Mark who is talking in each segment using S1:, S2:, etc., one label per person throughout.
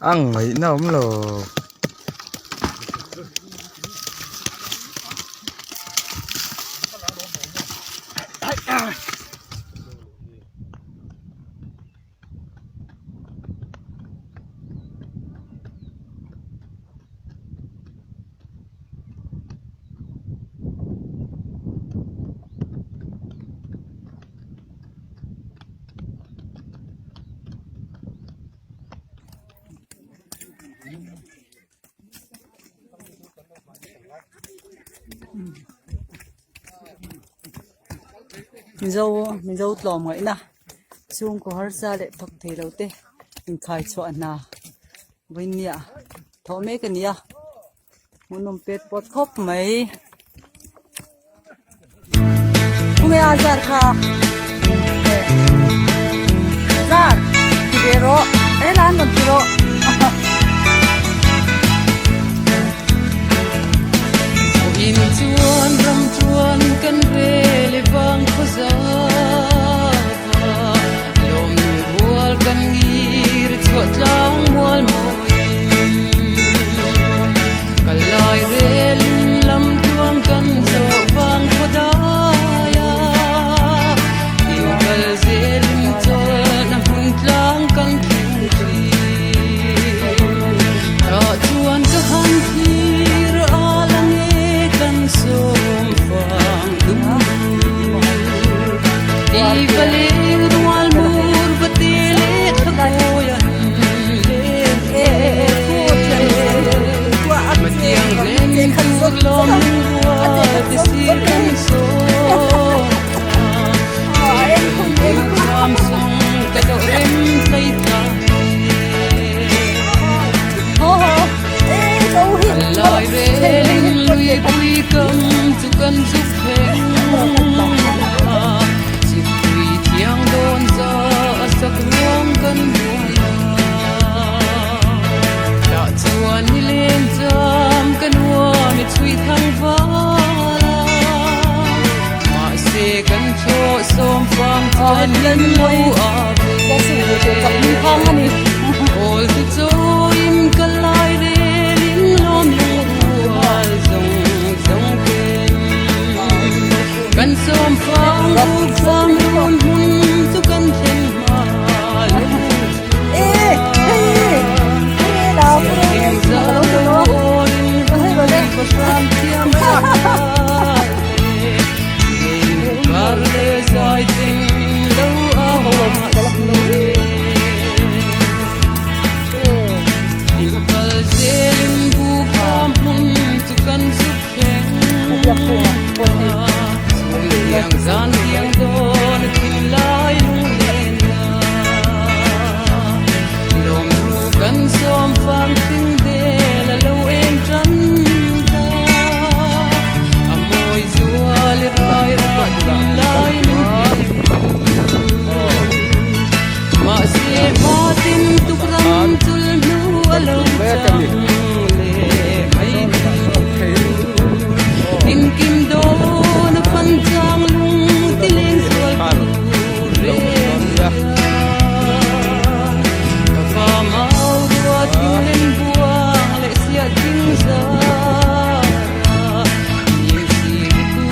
S1: ăn mấy nó cũng là
S2: mình dâu lòm vậy nè chung có hết ra để phật thầy đầu tiên mình khai chọn nà với nhỉ thọ mấy cái nhỉ muốn nôm pet pot khóc mấy không ai azar kha azar kibero lan non kibero
S3: in chuan ram chuan kan ve le wang kho za lom bual kan ngir chot lang mual moi kalai rel lam tuang kan zo wang kho da ya in kal zel to na hun tlang kan ki ra chuan ka han phir alang som fang dum di baling rual mur batile khakoyan matiang ren khur lom wa tisir kan so am song ka do rem sai ta ho ho lai ren lui bui kam tu kan zu pheng chỉ tùy thiang don za sak ruang kan buaya đã chuan ni len jam kan wa mi chui thang va ma se kan cho som fang tan len lo a ve phang ani ol tu cho im kalai re ling lom lual zong zong kan som fang u fang run hun tu kan thlen ma
S2: đào
S3: za ol le ko sham tiam sa kar le sai ting lo a ho in kal zel bu pam hun tu kan su khen yang zan yang don tin lai lung len na lom ru kan som fang ting de la lo em chan ta amoi zual rai ra tin lai lung ma se ma tin tu ram tul nu alo chang le mai tin kim do na pan chang lung ti leng sual re ka fa mau ro tin len buang le sia ting za yin si ku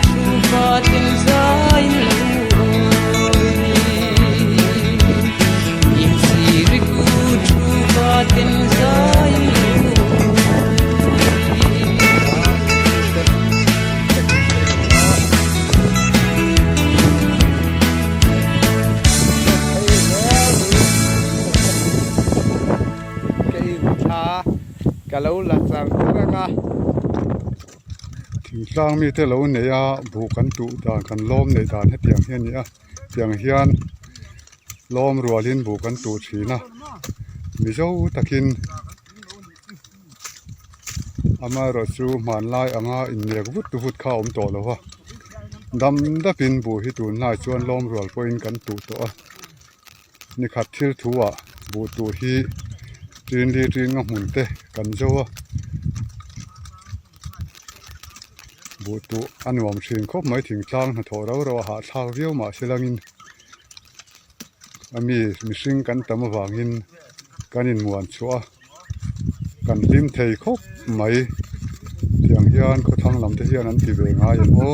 S3: tu fa tin za in lo yin si ku tu fa tin za in lo
S1: cả lâu là rằng cái nga thỉnh sang mi thế lâu này bu kan tu đàn kan lom này đàn hết tiếng hiền nhỉ tiếng hiền lom rùa lên bu kan tu chỉ na mi dâu takin ama rồi chú màn lai anga in nhẹ vút tu vút khao tổ lo ha đâm đắp pin bu hi tu lai chuan lom rùa point kan tu to ni khát thil thu bu tu hi tin đi tin ngọc mùng tê cần dâu bộ tụ ăn uống xin khóc mấy thỉnh trang thổ đâu rồi hạ thao viêu mà sẽ là nghìn ami mi sinh cắn tấm vàng nghìn กันอินมวนชัวกันริมเทยคบไหมเทียงเฮียนเขาทางลำเทียนั้นที่เวงายโอ้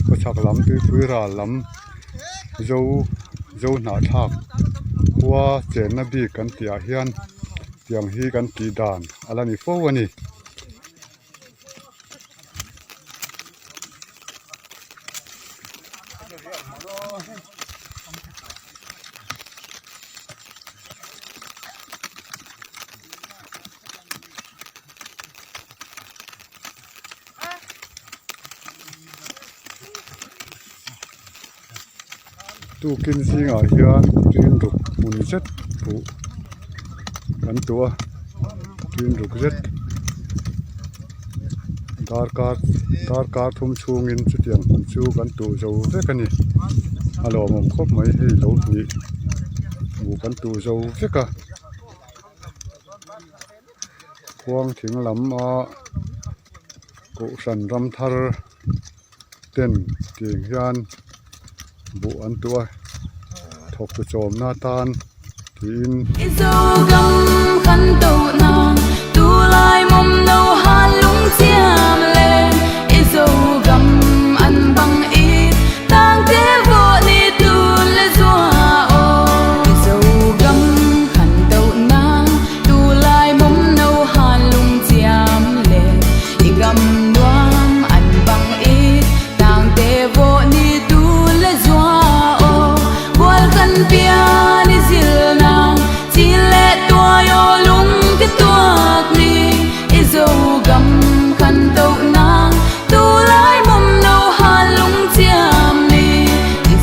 S1: เขาชักลำตื้อราลำโจหนาทักหัวเจนนบีกันเตียเฮียนเตียงฮีกันตีดานอะไรนี่โฟวันนี้ตู้กินสิงอ่ะเฮียนกินดุกมุนเจ็ดผู้กันตัวกินดุกเจ็ดดาร์การทุ่มชูงินจุดยังมันชูกันตัวเจ้าเจ้ากันนี่ฮัลโหลผมครบไหมให้เรานี่หมู่กันตัวเจ้าเจ้ากันควงถึงลำกุสันรำทาร์เต้นเกียงยานบุอันตัวถกกระโจมหน้าตานทีน
S3: Dâu găm khăn đầu nàng tu lai mong đâu hát lúng chiam